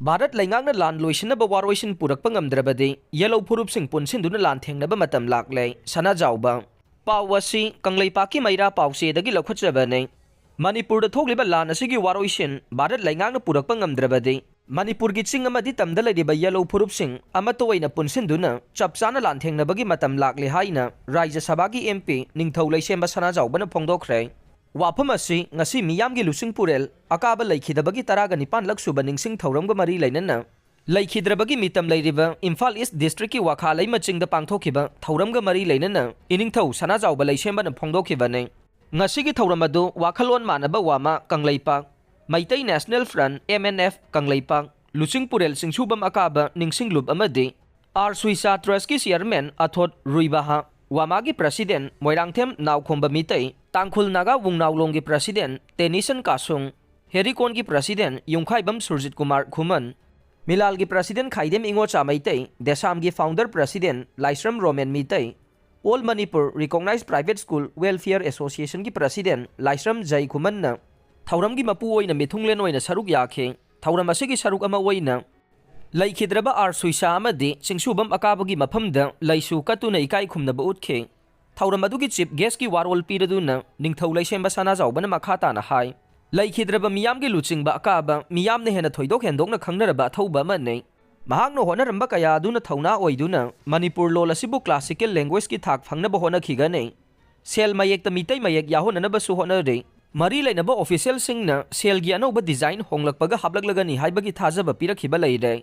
Bharat Leingakna lan Loisinnaba Waroisin Purakpa Ngamdrabadi Yelhou Furupsing Punsinduna Lanthengnaba Matam lakle Sanajaoba Pawasi Kangleipaki Maira Pausedagi Lakhotjabane Manipur Thogliba lan asigi Waroisin Bharat Leingakna Purakpa Ngamdrabadi Manipur gi ching amadi tamda laiba Yelhou Furupsing amatoina Punsinduna chapchana Lanthengnabagi Matam lakle haina Raja Sabagi MP Ningthou Loisemba Sanajaoba phongdokre Wapamasi ngasi miyamgi lusing purel akaba laikhidabagi taraga nipan laksuba ningsing thauramga mari lainana laikhidrabagi mitam lairiba Imphal East District ki wakha laima chingda pangthokiba thauramga mari lainana iningthau Sanajaoba laisemba phongdokhibane ngasi gi thauramadu wakhalon manaba wama kanglaipak Maitai National Front MNF kanglaipak lusing purel singsubam akaba ningsing lup amadi Suisa Trust ki chairman athot ruibaha Wamagi President Moirangthem Naukhomba Mitai Tangkhul Naga Wungnawlong ki President Tenison Kasung Herikon ki President Yungkhaibam Surjit Kumar Khuman Milal ki President Khaidem Ingocha Maitai Desam ki Founder President Laisram Roman Mitai All Manipur Recognized Private School Welfare Association ki President Laisram Jai Khuman na Thauram ki mapu oina mithunglen oina saruk yakhe Thauram asigi saruk ama oina Laikhidraba Suisa amadi singsubam akabagi maphamda laisu katuna ikai khumnaba utke Thauramadu chief guest ki warol piraduna ningthou laisemba Sanajaoba makhata na hai Laikhidraba miyamgi luchingba akaba miyamne hena thoidok hendokna khangnaraba thauba manei mahakno honaramba kaya aduna thauna oiduna Manipur lol asibu classical language ki thak phangnaba hona khigane sel mayek ta mitai mayek yahonanaba su honare mari lainaba official singna sel gi anoba design honglakpaga hablaklagani haibagi thajaba pirakhiba leire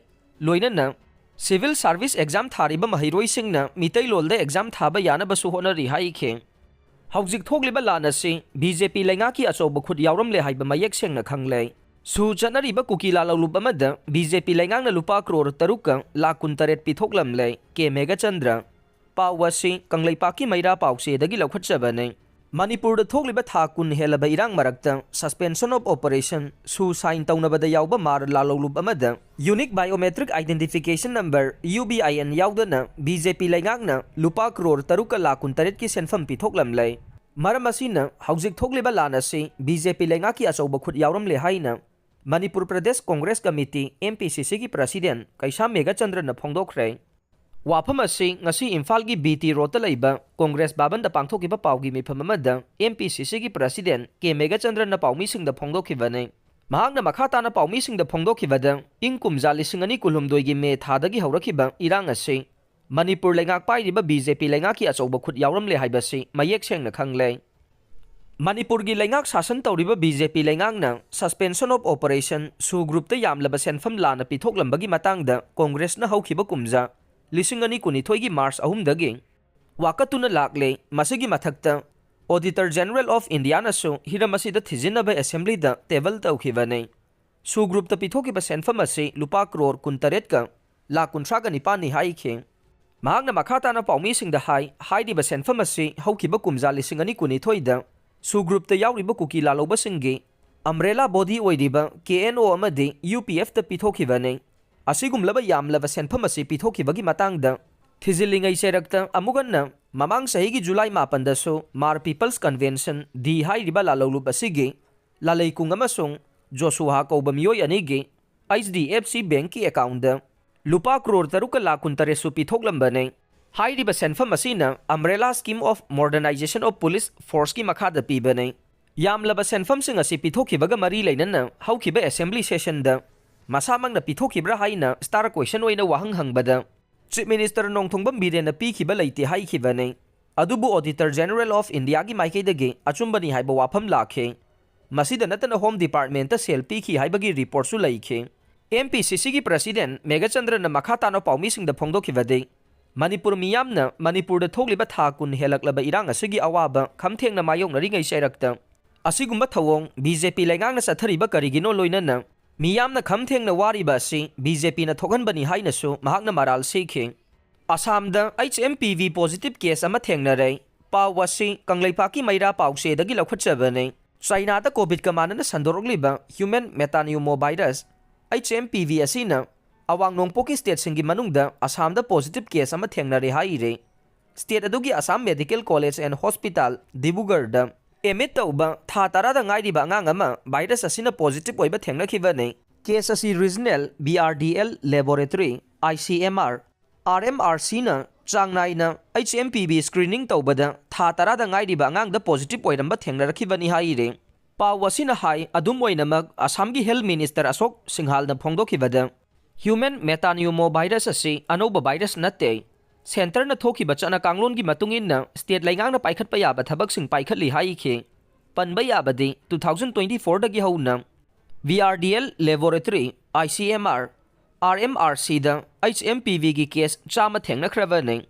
Loinana Civil Service Exam Thariba Mahiroising na Mitai Lolda Exam Thaba Yanaba Suhonari Haike Hauzik Thogliba Lanasi BJP Leingakna Achoba Khut Yauramle Haiba Mayek Sengna Khangle SoO Chatnariba Kuki Lalhoulup Amada BJP Leingakna Lupa Crore 6.27 Pithoklamle ke Meghachandra Pawasi Kangleipaki Maira Pausedagi Lakhotjabane Manipur Thogliba Thakun Helaba Irang Marakta Suspension of Operation SoO sign taunabada yauba mar Lalhoulup Amada Unique Biometric Identification Number UBIN yaudana BJP Leingakna Lupa Crore 6.27 ki senfam Pithoklamle Maramasina Hauzik Thogliba Lanasi BJP Leingakna Achoba Khut Yauramle haina Manipur Pradesh Congress Committee MPCC ki President Kaisa Meghachandra na phongdokre Wapamasi ngasi Imphal gi BT Rota laiba Congress baban da pangthokiba paugi mifam amada MPCC ki President ke Meghachandra na paumi singda phongdokhibane mahakna makhata na paumi singda phongdokhibada ingkumja lising ani kulhumdoi gi me thadagi haurakhiba irang ase Manipur Leingak pairiba BJP Leingakna achoba khut yauramle haibasi mayek sengna khangle Manipur gi Leingak sasan tawriba BJP Leingakna Suspension of Operation SoO group ta yamlaba senfam lana pithoklambagi matangda Congress na haukhiba kumja Lisingani kunithoigi March ahumdagi wakatuna lakle masigi mathakta Auditor General of India nasu hiramasida thijinnaba assembly da table tawkhibane SoO group ta pithokiba senfam ase Lupa Crore 6.27 lakunthraga nipani haikhe mahakna makhata na paumi singda haidiba senfam ase haukhiba kumja lisingani kunithoida SoO group ta yauriba Kuki Lalhoulup singi umbrella body oidiba KNO amadi UPF ta pithokhibane Asigumlaba yamlaba senfam ase pithokibagi matangda thijilingai serakta amuganna mamang sahigi July 8 daso Mar People's Convention di hairiba Lalhoulup asigi lalaikung amasung Joshua kauba miyoi anigi HDFC Bank ki account da Lupa Crore 6.27 pithoklamne hairiba senfam asina umbrella scheme of modernization of police force ki makhada pibane yamlaba senfam sing ase pithokibaga mari lainana haukhiba assembly session da Masamang na pithokibra haina star question oina wahang hangbada Chief Minister Nongthongbam Biren na pikhiba leite haikhibane adubu Auditor General of India gi maikaidagi achumbani haiba wafam lakhe masida natana Home Department ta sel pikhi haibagi report su laikhe MPCC gi President Meghachandra na makhata na paumi singda phongdokhibade Manipur miyamna Manipur da thogliba thakun helaklaba irang asigi awaba khamthengna mayong naringai sairakta asigumba thawong BJP Leingakna sathariba karigino loinana Miyamna khamthengna wariba si BJP na thoganbani hainasu mahakna maral sikhe Assamda HMPV positive case ama thengnare pawasi kangleipaki maira pausedagi lakhotjabane China ta COVID ka manana sandorogliba human metapneumovirus HMPV asina awang nongpoki state singi manungda Assamda positive case ama thengnare haire state adugi Assam Medical College and Hospital Dibugarda Emit tauba tha tarada ngairiba angang ama virus asina positive oiba thengnakhibane Case asi regional BRDL laboratory ICMR RMRC na changnai na HMPV screening tawbada tha tarada ngairiba angang positive oiramba thengnarakibani haire pawasina hai adum oinamak Assamgi Health Minister Asok Singhal na phongdokibada Human metapneumovirus asi anoba virus natte Center na thokiba chana kanglon gi matungin na state Leingakna paikhatpa yaba thabak sing paikhatli haikhe panba yabadi 2024 dagi hauna VRDL laboratory ICMR RMRC da HMPV gi case chama thengnakhrawa nei